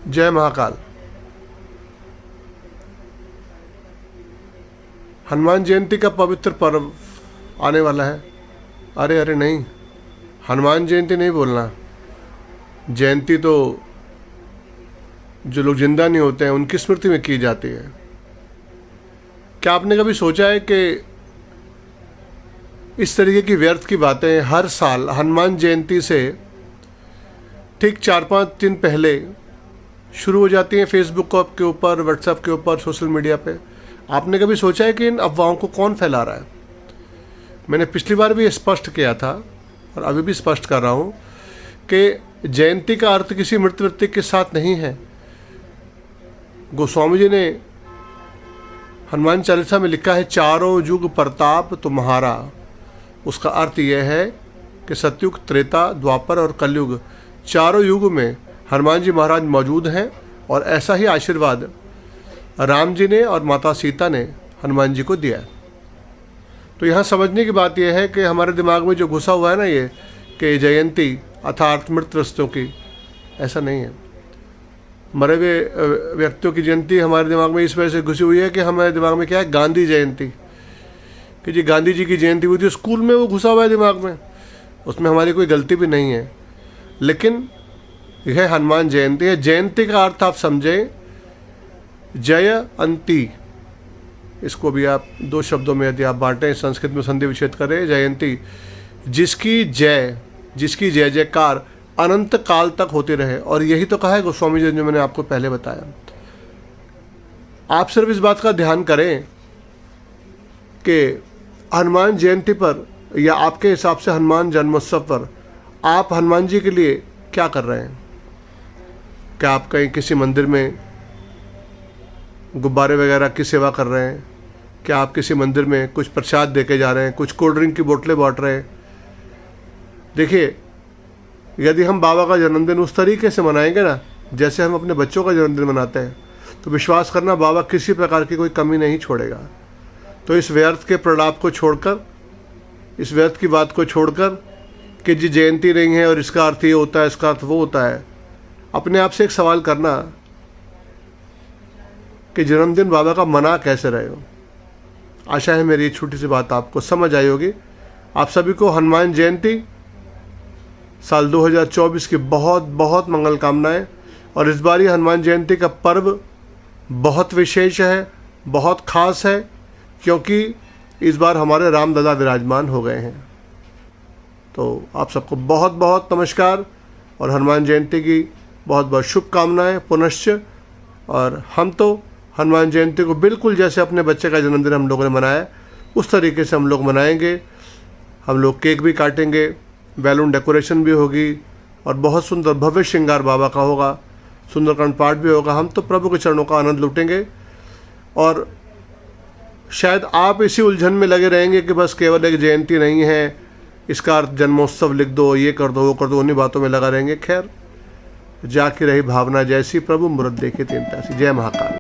जय महाकाल। हनुमान जयंती का पवित्र पर्व आने वाला है। अरे अरे नहीं, हनुमान जयंती नहीं बोलना। जयंती तो जो लोग जिंदा नहीं होते हैं उनकी स्मृति में की जाती है। क्या आपने कभी सोचा है कि इस तरीके की व्यर्थ की बातें हर साल हनुमान जयंती से ठीक 4-5 दिन पहले शुरू हो जाती हैं फेसबुक के ऊपर, व्हाट्सएप के ऊपर, सोशल मीडिया पे। आपने कभी सोचा है कि इन अफवाहों को कौन फैला रहा है? मैंने पिछली बार भी स्पष्ट किया था और अभी भी स्पष्ट कर रहा हूँ कि जयंती का अर्थ किसी मृत व्यक्ति के साथ नहीं है। गोस्वामी जी ने हनुमान चालीसा में लिखा है, चारों युग प्रताप तुम्हारा। उसका अर्थ यह है कि सतयुग, त्रेता, द्वापर और कलयुग, चारों युग में हनुमान जी महाराज मौजूद हैं। और ऐसा ही आशीर्वाद राम जी ने और माता सीता ने हनुमान जी को दिया है। तो यहाँ समझने की बात यह है कि हमारे दिमाग में जो घुसा हुआ है ना ये कि जयंती अर्थात मृत व्यक्तियों की, ऐसा नहीं है। मरे हुए व्यक्तियों की जयंती हमारे दिमाग में इस वजह से घुसी हुई है कि हमारे दिमाग में क्या है, गांधी जयंती, कि जी गांधी जी की जयंती हुई थी, स्कूल में वो घुसा हुआ है दिमाग में। उसमें हमारी कोई गलती भी नहीं है, लेकिन यह हनुमान जयंती है। जयंती का अर्थ आप समझें, जयंती। इसको भी आप 2 शब्दों में यदि आप बांटें, संस्कृत में संधि विच्छेद करें, जयंती, जिसकी जय जयकार अनंत काल तक होती रहे। और यही तो कहा है गोस्वामी जी ने, जो मैंने आपको पहले बताया। आप सिर्फ इस बात का ध्यान करें कि हनुमान जयंती पर या आपके हिसाब से हनुमान जन्मोत्सव पर आप हनुमान जी के लिए क्या कर रहे हैं? क्या आप कहीं किसी मंदिर में गुब्बारे वगैरह की सेवा कर रहे हैं? क्या आप किसी मंदिर में कुछ प्रसाद देके जा रहे हैं, कुछ कोल्ड ड्रिंक की बोतलें बांट रहे हैं? देखिए, यदि हम बाबा का जन्मदिन उस तरीके से मनाएंगे ना जैसे हम अपने बच्चों का जन्मदिन मनाते हैं, तो विश्वास करना बाबा किसी प्रकार की कोई कमी नहीं छोड़ेगा। तो इस व्यर्थ के प्रलाप को छोड़कर, इस व्यर्थ की बात को छोड़कर कि जी जयंती नहीं है और इसका अर्थ ये होता है, इसका अर्थ वो होता है, अपने आप से एक सवाल करना कि जन्मदिन बाबा का मना कैसे रहे हो। आशा है मेरी छोटी सी बात आपको समझ आई होगी। आप सभी को हनुमान जयंती साल 2024 की बहुत बहुत मंगल कामनाएं। और इस बार हनुमान जयंती का पर्व बहुत विशेष है, बहुत खास है, क्योंकि इस बार हमारे राम दादा विराजमान हो गए हैं। तो आप सबको बहुत बहुत नमस्कार और हनुमान जयंती की बहुत बहुत शुभकामनाएं पुनश्च। और हम तो हनुमान जयंती को बिल्कुल जैसे अपने बच्चे का जन्मदिन हम लोगों ने मनाया उस तरीके से हम लोग मनाएंगे। हम लोग केक भी काटेंगे, बैलून डेकोरेशन भी होगी और बहुत सुंदर भव्य श्रृंगार बाबा का होगा, सुंदरकांड पाठ भी होगा। हम तो प्रभु के चरणों का आनंद लूटेंगे। और शायद आप इसी उलझन में लगे रहेंगे कि बस केवल एक जयंती नहीं है, इसका अर्थ जन्मोत्सव लिख दो, ये कर दो, वो कर दो, उन्हीं बातों में लगा रहेंगे। खैर, जाके रही भावना जैसी, प्रभु मुरत देखे तीन तासी। जय महाकाल।